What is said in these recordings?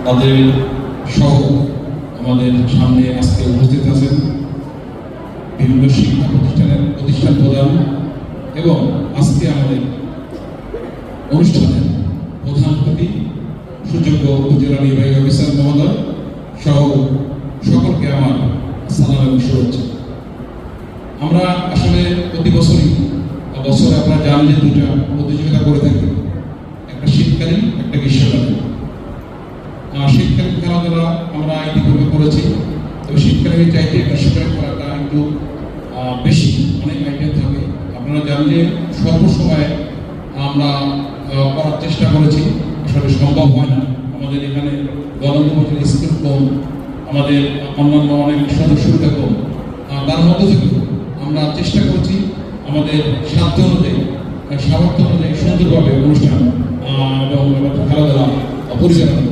তাদের সহ আমাদের সামনে আজকে উপস্থিত আছেন বিভিন্ন শিক্ষা প্রতিষ্ঠান প্রধান এবং আজকে আমাদের অনুষ্ঠানের প্রধান অতিথি সুযোগ্য উপজেলা নির্বাহী অফিসার মহোদয় সহ সকলকে আমার সালাম এবং শুভেচ্ছা। আমরা আসলে প্রতি বছরই বছরে আপনারা জানেন যে দুটা প্রতিযোগিতা করে থাকি, একটা শীতকালীন একটা গ্রীষ্মকালীন। শীতকালীন খেলাধুলা আমরা ইতিপূর্বে করেছি, তবে শীতকালীন চাইতে গ্রীষ্মকালীন খেলাটা একটু বেশি, অনেক আইটেম থাকে। আপনারা জানেন যে স্বল্প সময়ে আমরা করার চেষ্টা করেছি, আসলে সম্ভব হয় না। আমাদের এখানে গণতন্ত্র স্কুল কম, আমাদের অন্যান্য অনেক সুযোগ সুবিধা কম, তার মধ্যে থেকে আমরা চেষ্টা করছি আমাদের সাধ্য অনুযায়ী সামর্থ্য অনুযায়ী সুন্দরভাবে অনুষ্ঠান এবং খেলাধুলা পরিচালনা।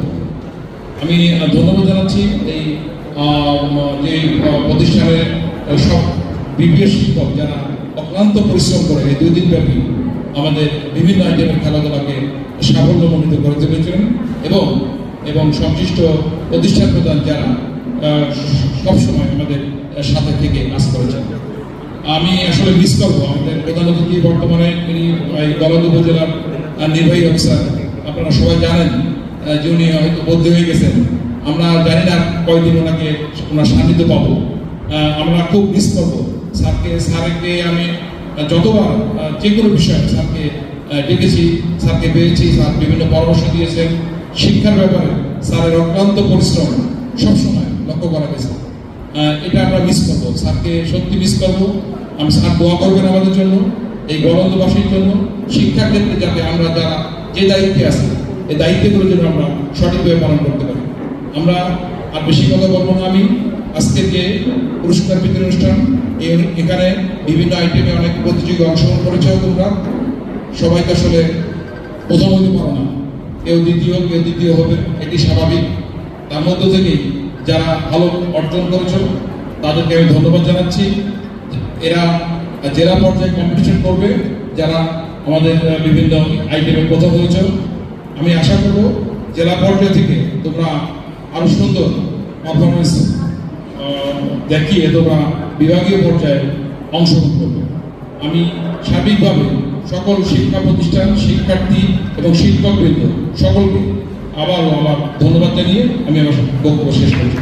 আমি ধন্যবাদ জানাচ্ছি এই যে প্রতিষ্ঠানের সব বিবিএ শিক্ষক যারা অক্লান্ত পরিশ্রম করে এই 2 দিন ব্যাপী আমাদের বিভিন্ন আইটেমের খেলাধুলাকে সাফল্যমণ্ডিত করে তুলেছিলেন এবং সংশ্লিষ্ট প্রতিষ্ঠান প্রধান যারা সবসময় আমাদের সাথে থেকে কাজ করেছেন। আমি আসলে মিস করবো আমাদের প্রধান অতিথি বর্তমানে তিনি গলন্দ উপজেলার নির্বাহী অফিসার, আপনারা সবাই জানেন যে উনি হয়তো বদলি হয়ে গেছেন। আমরা জানি না কয়দিন ওনার সান্নিধ্য পাবো। আমরা খুব মিস করবো স্যারকে আমি যতবার যে কোনো বিষয়ে স্যারকে ডেকেছি, স্যারকে পেয়েছি, স্যার বিভিন্ন পরামর্শ দিয়েছেন। শিক্ষার ব্যাপারে স্যারের অক্লান্ত পরিশ্রম সবসময় লক্ষ্য করা গেছে। এটা আমরা মিস করবো, স্যারকে সত্যি মিস করবো। আমি স্যার দোয়া করবেন আমাদের জন্য, এই গলন্দবাসীর জন্য, শিক্ষার ক্ষেত্রে যাতে আমরা যারা যে দায়িত্বে আছি এই দায়িত্বগুলো যেন আমরা সঠিকভাবে পালন করতে পারি। আমরা আর বেশি কথা বলবো না। আমি আজকের যে পুরস্কার বিতরণ অনুষ্ঠান, এখানে বিভিন্ন আইটেমে অনেক প্রতিযোগী অংশগ্রহণ করেছে। তোমরা সবাইকে আসলে প্রথম হতে পারো না, কেউ দ্বিতীয় হবে, এটি স্বাভাবিক। তার মধ্য থেকেই যারা ভালো অর্জন করেছ তাদেরকে আমি ধন্যবাদ জানাচ্ছি। এরা জেলা পর্যায়ে কম্পিটিশন করবে, যারা আমাদের বিভিন্ন আইটেমে প্রথম হয়েছ। আমি আশা করব জেলা পর্যায় থেকে তোমরা আরো সুন্দর পারফরমেন্স দেখিয়ে তোমরা বিভাগীয় পর্যায়ে অংশগ্রহণ করবে। আমি সার্বিকভাবে সকল শিক্ষা প্রতিষ্ঠান, শিক্ষার্থী এবং শিক্ষকবৃন্দ সকলকে আবারও আমার ধন্যবাদ জানিয়ে আমি আমার বক্তব্য শেষ করছি।